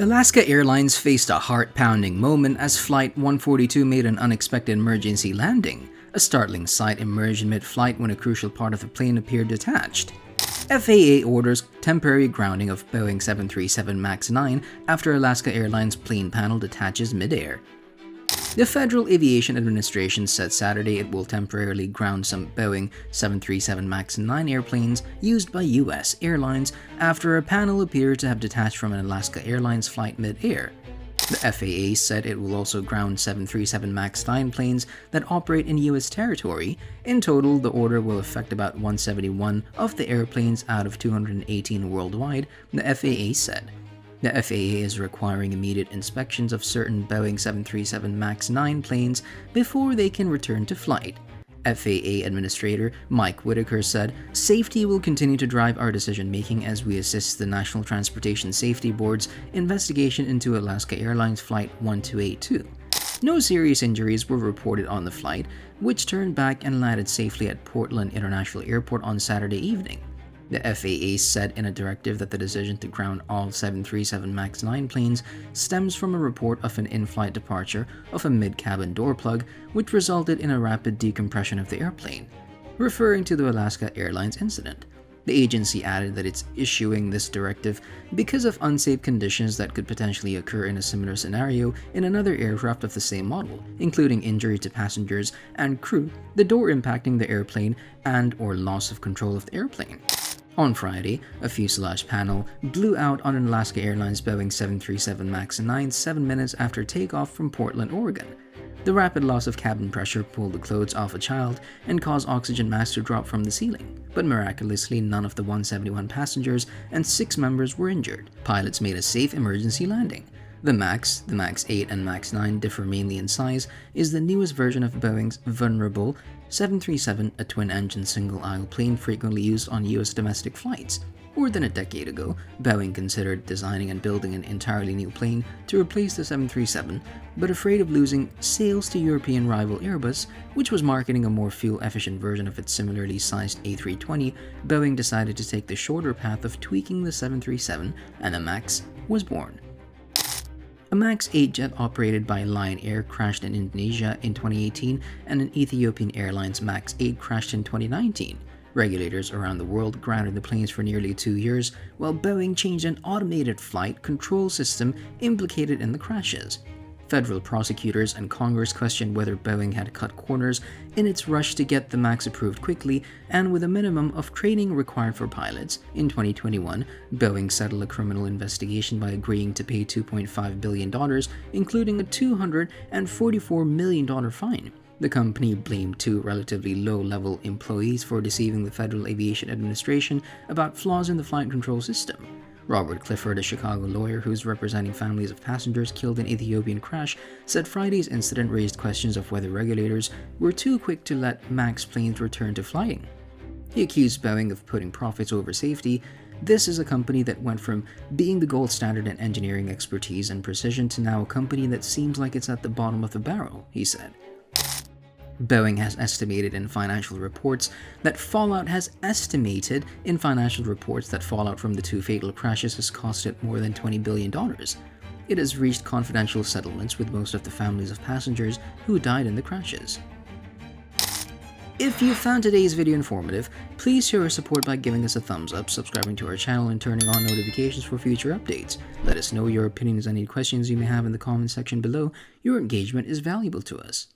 Alaska Airlines faced a heart-pounding moment as Flight 142 made an unexpected emergency landing. A startling sight emerged mid-flight when a crucial part of the plane appeared detached. FAA orders temporary grounding of Boeing 737 MAX 9 after Alaska Airlines plane panel detaches mid-air. The Federal Aviation Administration said Saturday it will temporarily ground some Boeing 737 MAX 9 airplanes used by U.S. airlines after a panel appeared to have detached from an Alaska Airlines flight mid-air. The FAA said it will also ground 737 MAX 9 planes that operate in U.S. territory. In total, the order will affect about 171 of the airplanes out of 218 worldwide, the FAA said. The FAA is requiring immediate inspections of certain Boeing 737 MAX 9 planes before they can return to flight. FAA Administrator Mike Whitaker said, "Safety will continue to drive our decision-making as we assist the National Transportation Safety Board's investigation into Alaska Airlines Flight 1282. No serious injuries were reported on the flight, which turned back and landed safely at Portland International Airport on Saturday evening. The FAA said in a directive that the decision to ground all 737 MAX 9 planes stems from a report of an in-flight departure of a mid-cabin door plug, which resulted in a rapid decompression of the airplane, referring to the Alaska Airlines incident. The agency added that it's issuing this directive because of unsafe conditions that could potentially occur in a similar scenario in another aircraft of the same model, including injury to passengers and crew, the door impacting the airplane, and/or loss of control of the airplane." On Friday, a fuselage panel blew out on an Alaska Airlines Boeing 737 MAX 9 7 minutes after takeoff from Portland, Oregon. The rapid loss of cabin pressure pulled the clothes off a child and caused oxygen masks to drop from the ceiling, but miraculously none of the 171 passengers and 6 members were injured. Pilots made a safe emergency landing. The MAX 8 and MAX 9 differ mainly in size, is the newest version of Boeing's vulnerable 737, a twin-engine single-aisle plane frequently used on U.S. domestic flights. More than a decade ago, Boeing considered designing and building an entirely new plane to replace the 737, but afraid of losing sales to European rival Airbus, which was marketing a more fuel-efficient version of its similarly sized A320, Boeing decided to take the shorter path of tweaking the 737, and the MAX was born. A MAX 8 jet operated by Lion Air crashed in Indonesia in 2018, and an Ethiopian Airlines MAX 8 crashed in 2019. Regulators around the world grounded the planes for nearly 2 years, while Boeing changed an automated flight control system implicated in the crashes. Federal prosecutors and Congress questioned whether Boeing had cut corners in its rush to get the MAX approved quickly and with a minimum of training required for pilots. In 2021, Boeing settled a criminal investigation by agreeing to pay $2.5 billion, including a $244 million fine. The company blamed 2 relatively low-level employees for deceiving the Federal Aviation Administration about flaws in the flight control system. Robert Clifford, a Chicago lawyer who's representing families of passengers killed in Ethiopian crash, said Friday's incident raised questions of whether regulators were too quick to let MAX planes return to flying. He accused Boeing of putting profits over safety. "This is a company that went from being the gold standard in engineering expertise and precision to now a company that seems like it's at the bottom of the barrel," he said. Boeing has estimated in financial reports that fallout from the 2 fatal crashes has cost it more than $20 billion. It has reached confidential settlements with most of the families of passengers who died in the crashes. If you found today's video informative, please show your support by giving us a thumbs up, subscribing to our channel, and turning on notifications for future updates. Let us know your opinions and any questions you may have in the comment section below. Your engagement is valuable to us.